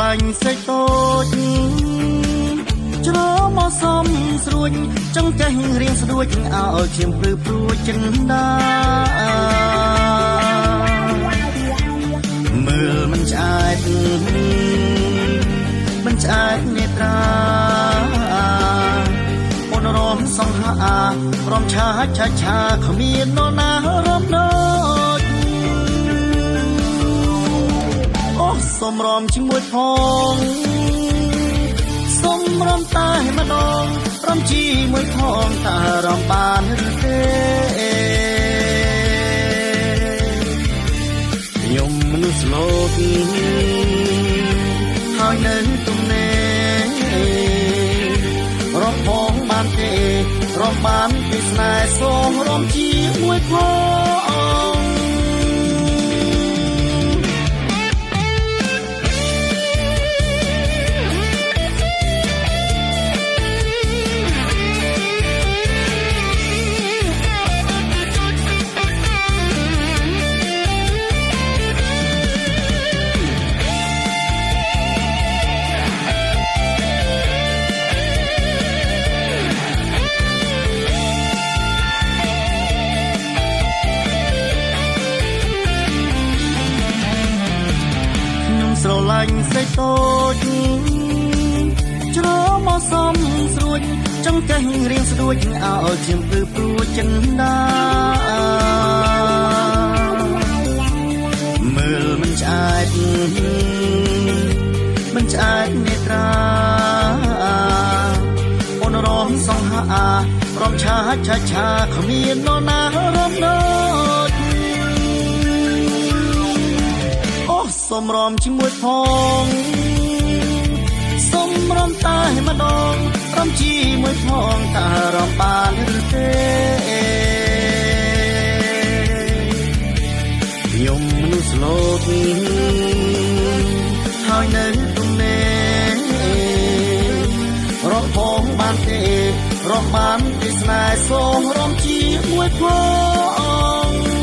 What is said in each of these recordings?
ឡាញ់សេចតូចច្រមកសំស្រួចចង់ចេះរៀងស្ដួចឲ្យឈាមព្រឺព្រួចចិនដាមើលមិនឆ្អែតនេត្រាអូនរំសង្ហារំឆាឆាគ្មាននរណារំណោចអូសុំរំជាមួយផងសុំរំតែម្ដងរំជាមួយផងតើរំបានឬទេខ្ញុំមនុស្សលោកហើយនៅទំនេររំផងបានទេរំបានទេស្នេហ៍សូមរំជាមួយផងស្រឡាញ់សេចតូចច្រមកសំស្រួចចង់ចេះរៀងស្ដួចឲ្យឈាមព្រឺព្រួចចិនដាមើលមិនឆ្អែតនេត្រាអូនរំសង្ហារំឆាឆាគ្មាននរណារំណោចសុំរំជាមួយផងសុំរំតែម្ដងរំជាមួយផងតើរំបានឬទេខ្ញុំមនុស្សលោកហើយនៅទំនេររំផងបានទេរំបានទេស្នេហ៍សូមរំជាមួយផង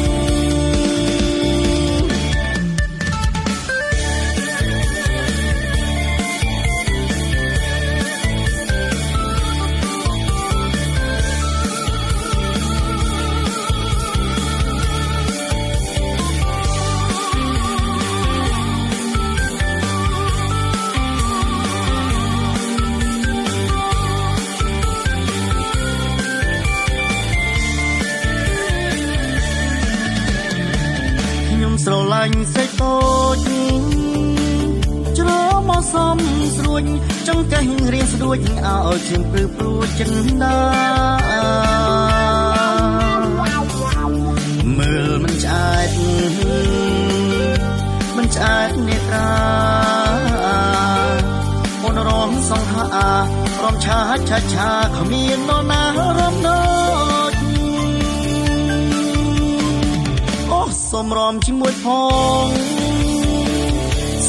ស្រឡាញ់សេចតូចច្រមកសំស្រួចចង់ចេះរៀងស្ដួចឲ្យឈាមព្រឺព្រួចចិនដាមើលមិនឆ្អែតនេត្រាអូនរំសង្ហារំឆាឆាគ្មាននរណារំណោចសុំរំជាមួយផង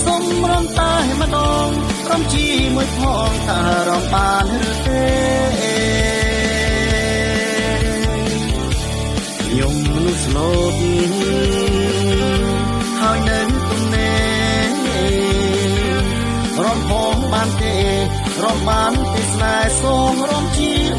សុំរំតែម្ដងរំជាមួយផងតើរំបានឬទេខ្ញុំមនុស្សលោកហើយនៅទំនេររំផងបានទេរំបានទេស្នេហ៍សូមរំជា